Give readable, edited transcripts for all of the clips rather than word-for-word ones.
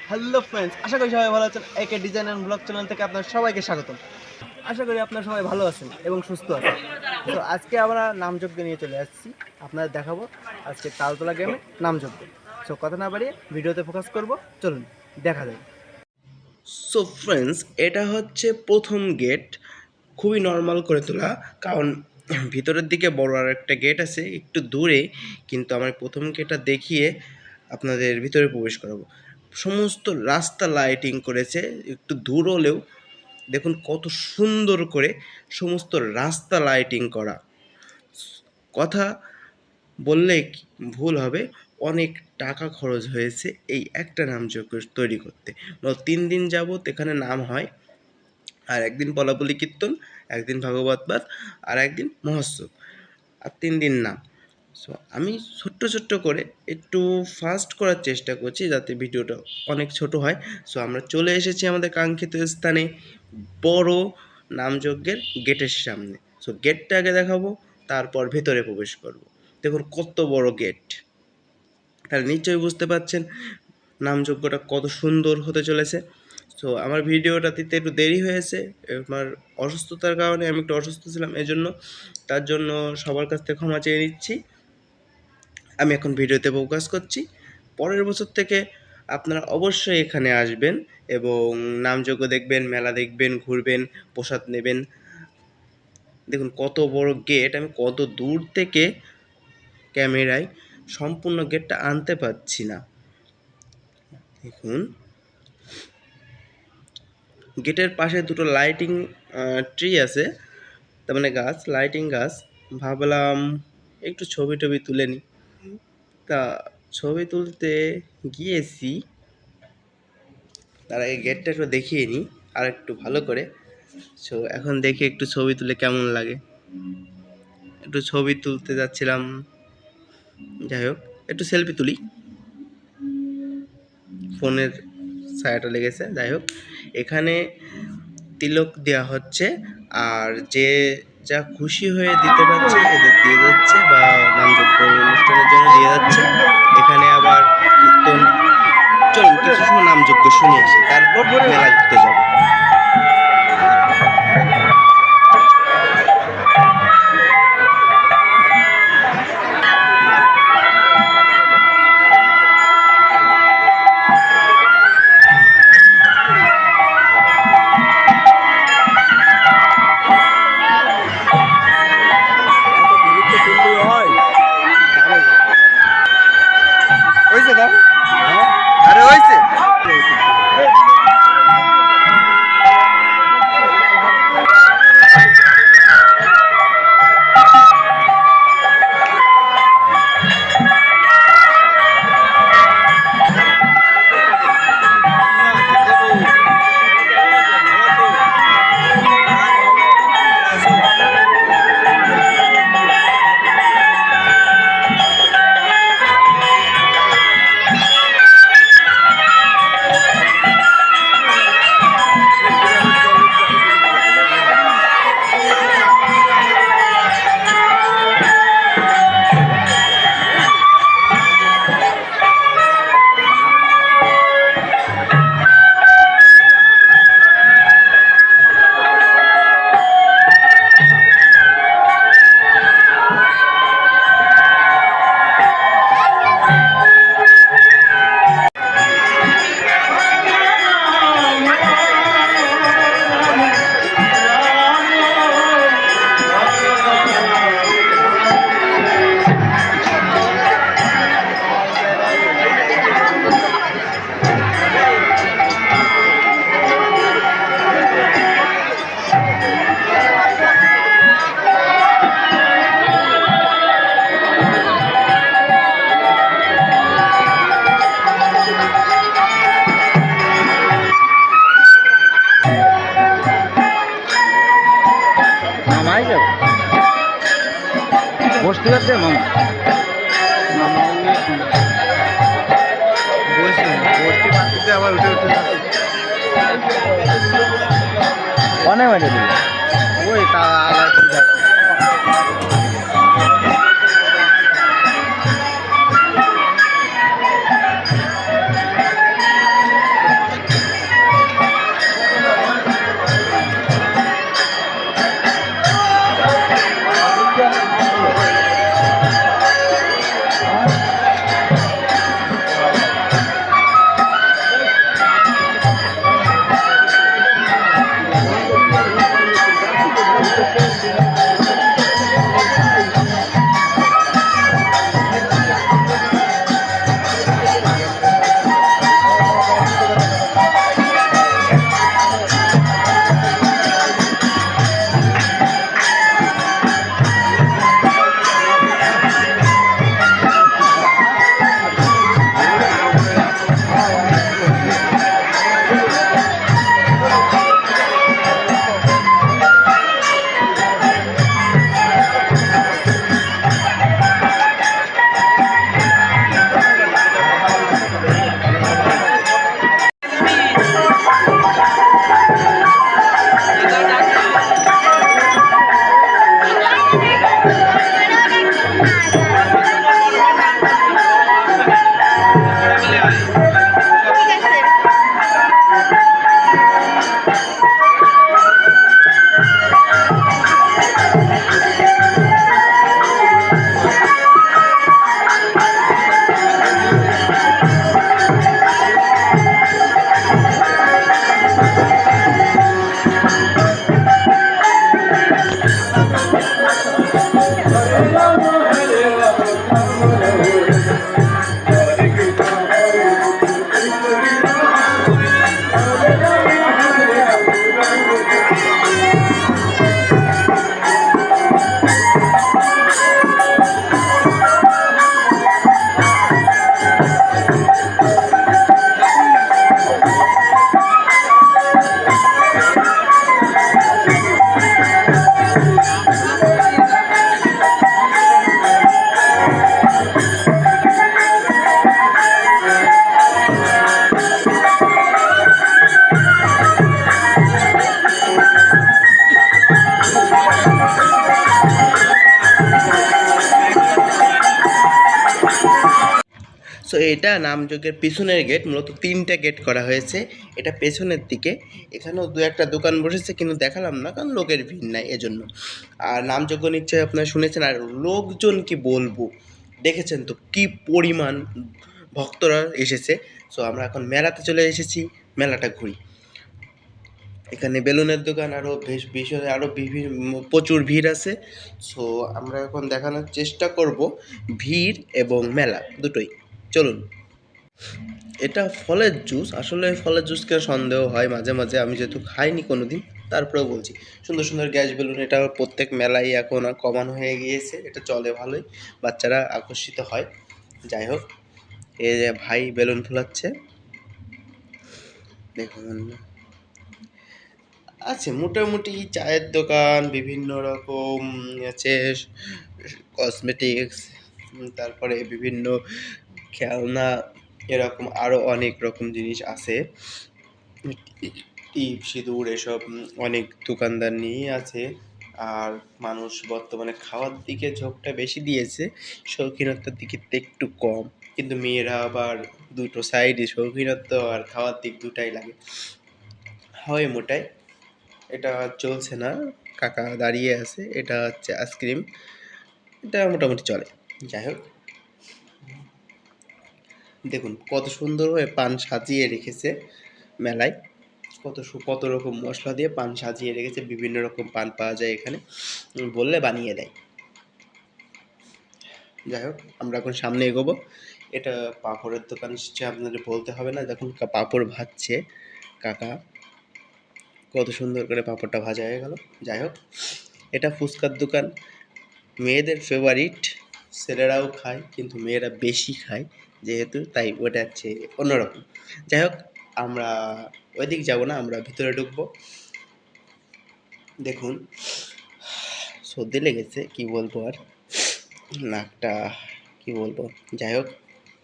Hello friends, আশা করি সবাই ভালো আছেন। একে ডিজাইন অ্যান্ড ব্লগ চ্যানেল থেকে আপনার সবাইকে স্বাগতম। আশা করি আপনারা সবাই ভালো আছেন এবং সুস্থ আছেন। তো আজকে আমরা নামযজ্ঞ নিয়ে চলে আসছি, আপনাদের দেখাবো আজকে তালতলা গেমে নামযজ্ঞ। সো কথা না বাড়িয়ে ভিডিওতে ফোকাস করব, চলুন দেখা যায়। সো ফ্রেন্ডস, এটা হচ্ছে প্রথম গেট, খুবই নর্মাল করে তোলা, কারণ ভিতরের দিকে বড় আর একটা গেট আছে একটু দূরে, কিন্তু আমার প্রথম গেটটা দেখিয়ে আপনাদের ভিতরে প্রবেশ করাবো। সমস্ত রাস্তা লাইটিং করেছে, একটু দূর হলেও দেখুন কত সুন্দর করে সমস্ত রাস্তা লাইটিং করা। কথা বললে ভুল হবে, অনেক টাকা খরচ হয়েছে এই একটা নামযজ্ঞ তৈরি করতে। 3 দিন যাবত এখানে নাম হয়, আর একদিন বলাবলি কীর্তন, একদিন ভাগবত পাঠ, আর একদিন মহোৎসব, আর 3 দিন নাম। সো আমি ছোট্ট ছোট্ট করে একটু ফাস্ট করার চেষ্টা করছি যাতে ভিডিওটা অনেক ছোট হয়। সো আমরা চলে এসেছি আমাদের কাঙ্ক্ষিত স্থানে, বড় নামযজ্ঞের গেটের সামনে। সো গেটটা আগে দেখাবো, তারপর ভেতরে প্রবেশ করব। দেখুন কত বড় গেট, তাহলে নিশ্চয়ই বুঝতে পারছেন নামযজ্ঞটা কত সুন্দর হতে চলেছে। সো আমার ভিডিওটা দিতে একটু দেরি হয়েছে, আমার অসুস্থতার কারণে, আমি একটু অসুস্থ ছিলাম এজন্য, তার জন্য সবার কাছ থেকে ক্ষমা চেয়ে নিচ্ছি। আমি এখন ভিডিওতে ফোকাস করছি। পরের বছর থেকে আপনারা অবশ্যই এখানে আসবেন এবং নামযজ্ঞ দেখবেন, মেলা দেখবেন, ঘুরবেন, প্রসাদ নেবেন। দেখুন কত বড় গেট, আমি কত দূর থেকে ক্যামেরায় সম্পূর্ণ গেটটা আনতে পারছি না। দেখুন গেটের পাশে দুটো লাইটিং ট্রি আছে, তার মানে গাছ, লাইটিং গাছ। ভাবলাম একটু ছবি টবি তুলে নিই, তা ছবি তুলতে গিয়েছি। তার আগে গেটটা একটু দেখিয়ে নিই আর একটু ভালো করে। সো এখন দেখি একটু ছবি তুলে কেমন লাগে। একটু ছবি তুলতে যাচ্ছিলাম, যাই হোক একটু সেলফি তুলি, ফোনের ছায়াটা লেগেছে। যাই হোক, এখানে তিলক দেওয়া হচ্ছে, আর যে যা খুশি হয়ে দিতে পারছে এদের দিয়ে যাচ্ছে, বা নামযজ্ঞ অনুষ্ঠানের জন্য দিয়ে যাচ্ছে। এখানে আবার কীর্তন। চলুন কিছু সময় নামযজ্ঞ শুনে আসি, তারপর মেলা ঘুরতে যাবো। হয়েছে দাও, আরে হয়েছে। মামাই যাব বসতে যাচ্ছে, মামা বসতে পারতেছে, আবার উঠে উঠে অনেক মেটে দিল ওই তা আলাদা করে যাচ্ছে। এটা নামযোগের পিছনের গেট, মূলত 3টা গেট করা হয়েছে। এটা পেছনের দিকে, এখানেও দু একটা দোকান বসেছে কিন্তু দেখালাম না কারণ লোকের ভিড় নাই এজন্য। আর নামযজ্ঞ নিশ্চয়ই আপনারা শুনেছেন, আর লোকজন কি বলবো, দেখেছেন তো কি পরিমাণ ভক্তরা এসেছে। সো আমরা এখন মেলাতে চলে এসেছি, মেলাটা ঘুরি। এখানে বেলুনের দোকান আরও বেশ বিষয়ে আরও বিভিন্ন প্রচুর ভিড় আছে। সো আমরা এখন দেখানোর চেষ্টা করব ভিড় এবং মেলা দুটোই। চলুন। এটা ফলের জুস, আসলে ফলের জুসকে সন্দেহ হয় মাঝে মাঝে, আমি যেহেতু খাইনি কোনো দিন তারপরেও বলছি। সুন্দর সুন্দর গ্যাস বেলুন, এটা প্রত্যেক মেলায় এখন আর কমন হয়ে গিয়েছে, এটা চলে ভালোই, বাচ্চারা আকর্ষিত হয়। যাই হোক, এই যে ভাই বেলুন ফুলাচ্ছে দেখুন। আছে মোটামুটি চায়ের দোকান, বিভিন্ন রকম আছে কসমেটিক্স, তারপরে বিভিন্ন খেলনা, এরকম আরও অনেক রকম জিনিস আছে। টিপ সিঁদুর এসব অনেক দোকানদার নিয়েই আছে। আর মানুষ বর্তমানে খাওয়ার দিকে ঝোঁকটা বেশি দিয়েছে, শৌখিনতার দিকে একটু কম। কিন্তু মেয়েরা আবার দুটো সাইডে, শৌখিনত্ব আর খাওয়ার দিক দুটাই লাগে, হয় মোটাই। এটা চলছে না, কাকা দাঁড়িয়ে আছে, এটা হচ্ছে আইসক্রিম, এটা মোটামুটি চলে। যাই হোক, দেখুন কত সুন্দরভাবে পান সাজিয়ে রেখেছে মেলায়, কত রকম মশলা দিয়ে পান সাজিয়ে রেখেছে, বিভিন্ন রকম পান পাওয়া যায় এখানে, বললে বানিয়ে দেয়। যাই হোক, আমরা এখন সামনে এগোবো। এটা পাঁপড়ের দোকান, সে আপনাদের বলতে হবে না, দেখুন পাঁপড় ভাজছে কাকা, কত সুন্দর করে পাঁপড়টা ভাজা হয়ে গেল। যাই হোক, এটা ফুচকার দোকান, মেয়েদের ফেভারিট, ছেলেরাও খায় কিন্তু মেয়েরা বেশি খায় যেহেতু, তাই ওটা হচ্ছে অন্যরকম। যাই হোক, আমরা ওইদিক যাব না, আমরা ভিতরে ঢুকবো। দেখুন, সর্দি লেগেছে, কি বলবো আর, নাকটা কি বলবো। যাই হোক,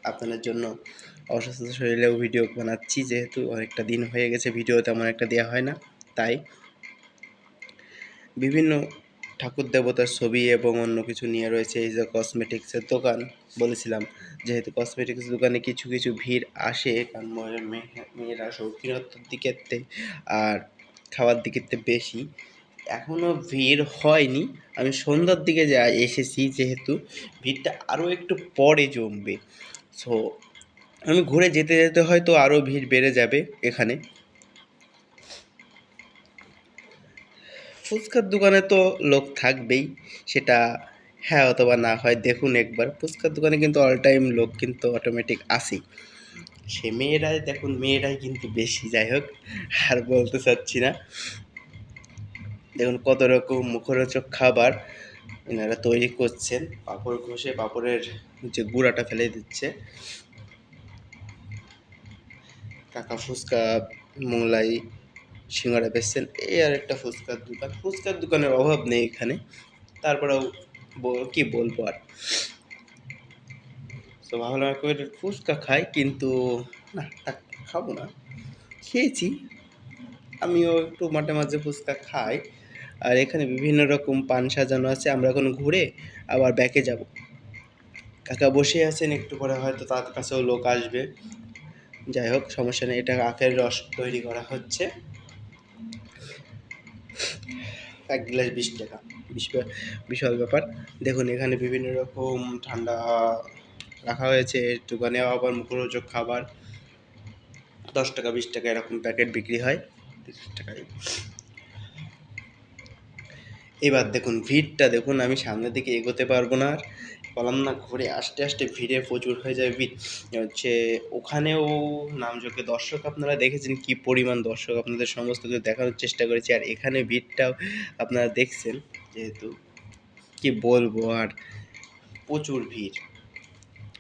আপনাদের জন্য অসুস্থ শরীরেও ভিডিও বানাচ্ছি, যেহেতু অনেকটা দিন হয়ে গেছে ভিডিও তেমন একটা দেওয়া হয় না, তাই বিভিন্ন ঠাকুর দেবতার ছবি এবং অন্য কিছু নিয়ে রয়েছে। এই যে কসমেটিক্সের দোকান বলেছিলাম, যেহেতু কসমেটিক্স দোকানে কিছু কিছু ভিড় আসে, কারণ মেয়েরা শৌখিনতার দিকেতে আর খাওয়ার দিকেতে বেশি। এখনও ভিড় হয়নি, আমি সন্ধ্যার দিকে যা এসেছি, যেহেতু ভিড়টা আরও একটু পরে জমবে। সো আমি ঘুরে যেতে যেতে হয়তো আরও ভিড় বেড়ে যাবে এখানে। ফুচকার দোকানে তো লোক থাকবেই, সেটা হ্যাঁ অথবা না হয়। দেখুন একবার, ফুচকার দোকানে কিন্তু অল টাইম লোক কিন্তু অটোমেটিক আসেই। সে মেয়েরাই, দেখুন মেয়েরাই কিন্তু বেশি। যাই হোক, আর বলতে চাচ্ছি না। দেখুন কত রকম মুখরোচক খাবার এনারা তৈরি করছেন, পাঁপড় ঘষে পাঁপড়ের যে গুঁড়াটা ফেলে দিচ্ছে। কাকা ফুচকা, মোগলাই, সিঙ্গাড়া বেচছেন। এই আর একটা ফুচকার দোকান, ফুচকার দোকানের অভাব নেই এখানে, তারপরেও কি বলবো আর। তো ভাবলাম একবার ফুচকা খাই, কিন্তু না, থাক, খাবো না। খেয়েছি, আমিও একটু মাঝে মাঝে ফুচকা খাই। আর এখানে বিভিন্ন রকম পান সাজানো আছে, আমরা এখন ঘুরে আবার ব্যাকে যাব। কাকা বসে আছেন, একটু পরে হয়তো তার কাছেও লোক আসবে। যাই হোক, সমস্যা নেই, এটা আখের রস তৈরি করা হচ্ছে। 1 গ্লাস 20 টাকা, বিশাল ব্যাপার। দেখুন এখানে বিভিন্ন রকম ঠান্ডা রাখা হয়েছে, দোকানে আবার মুখরোচক খাবার 10 টাকা 20 টাকা এরকম প্যাকেট বিক্রি হয়, 30 টাকায়। এবার দেখুন ভিড়টা দেখুন, আমি সামনের দিকে এগোতে পারবো না আর, বললাম না ঘুরে আস্তে আস্তে ভিড়ে প্রচুর হয়ে যাবে ভিড়। হচ্ছে ওখানেও নামযোগ্যে দর্শক আপনারা দেখেছেন কি পরিমাণ দর্শক, আপনাদের সমস্ত কিছু দেখানোর চেষ্টা করেছি। আর এখানে ভিড়টাও আপনারা দেখছেন, যেহেতু কি বলবো আর, প্রচুর ভিড়।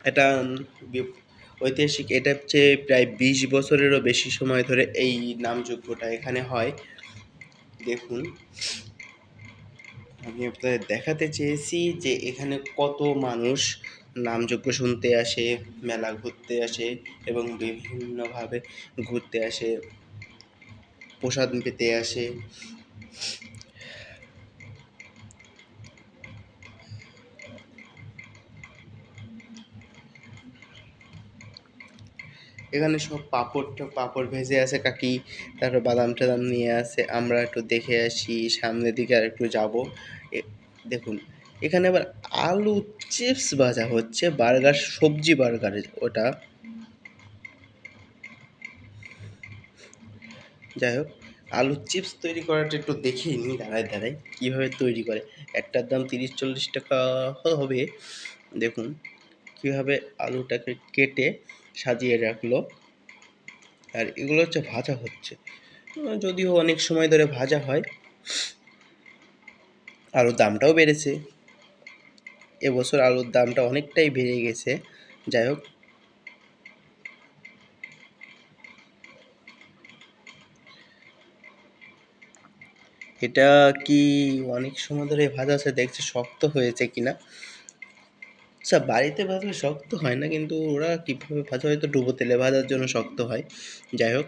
এটা ঐতিহাসিক, এটা হচ্ছে প্রায় 20 বছরেরও বেশি সময় ধরে এই নামযজ্ঞটা এখানে হয়। দেখুন, আমি আপনাদের দেখাতে চেয়েছি যে এখানে কত মানুষ নামযজ্ঞ শুনতে আসে, মেলা ঘুরতে আসে এবং বিভিন্নভাবে ঘুরতে আসে, প্রসাদ পেতে আসে। এখানে সব পাঁপড় ভেজে আছে কাকি, তারপর বাদাম টাদাম নিয়ে আসে। আমরা একটু দেখে আসি, সামনের দিকে আর একটু যাবো। দেখুন এখানে আবার আলু চিপস ভাজা হচ্ছে, বার্গার, সবজি বার্গারের ওটা। যাই হোক, আলু চিপস তৈরি করাটা একটু দেখিয়ে নিই দাঁড়ায় দাঁড়ায় কীভাবে তৈরি করে। একটার দাম 30-40 টাকা হবে। দেখুন কীভাবে আলুটাকে কেটে সাজিয়ে রাখলো, আর এগুলো হচ্ছে ভাজা হচ্ছে। যদিও অনেক সময় ধরে ভাজা হয়। আলুর দামটাও বেড়েছে, এবছর আলুর দামটা অনেকটাই বেড়ে গেছে। যাই হোক, এটা কি অনেক সময় ধরে ভাজা আছে, দেখছি শক্ত হয়েছে কিনা। আচ্ছা, বাড়িতে ভাজলে শক্ত হয় না, কিন্তু ওরা কীভাবে ভাজা, হয়তো ডুবো তেলে ভাজার জন্য শক্ত হয়। যাই হোক,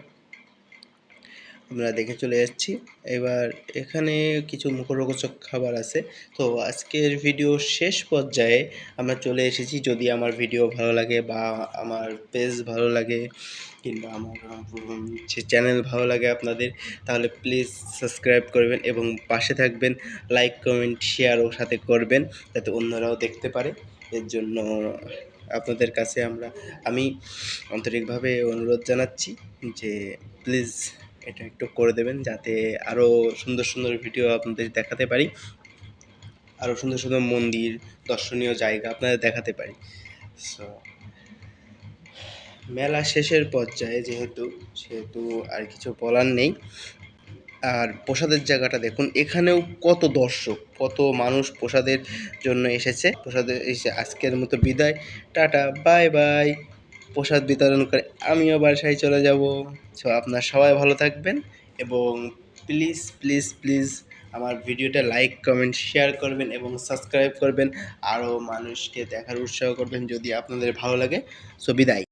আমরা দেখে চলে যাচ্ছি। এবার এখানে কিছু মুখরোচক খাবার আছে। তো আজকের ভিডিও শেষ পর্যায়ে আমরা চলে এসেছি। যদি আমার ভিডিও ভালো লাগে বা আমার পেজ ভালো লাগে কিংবা আমার যে চ্যানেল ভালো লাগে আপনাদের, তাহলে প্লিজ সাবস্ক্রাইব করবেন এবং পাশে থাকবেন। লাইক, কমেন্ট, শেয়ারও সাথে করবেন যাতে অন্যরাও দেখতে পারে। এর জন্য আপনাদের কাছে আমি আন্তরিকভাবে অনুরোধ জানাচ্ছি যে প্লিজ এটা একটু করে দেবেন, যাতে আরও সুন্দর সুন্দর ভিডিও আপনাদের দেখাতে পারি, আরও সুন্দর সুন্দর মন্দির, দর্শনীয় জায়গা আপনাদের দেখাতে পারি। সো মেলা শেষের পর্যায়ে সেহেতু আর কিছু বলার নেই। আর প্রসাদের জায়গাটা দেখুন, এখানেও কত দর্শক, কত মানুষ প্রসাদের জন্য এসেছে। প্রসাদের এসে আজকের মতো বিদায়, টাটা, বাই বাই। প্রসাদ বিতরণ করে আমিও বাসায় চলে যাব। সো আপনারা সবাই ভালো থাকবেন এবং প্লিজ প্লিজ প্লিজ আমার ভিডিওটা লাইক, কমেন্ট, শেয়ার করবেন এবং সাবস্ক্রাইব করবেন। আরও মানুষকে দেখার উৎসাহ করবেন যদি আপনাদের ভালো লাগে। সো বিদায়।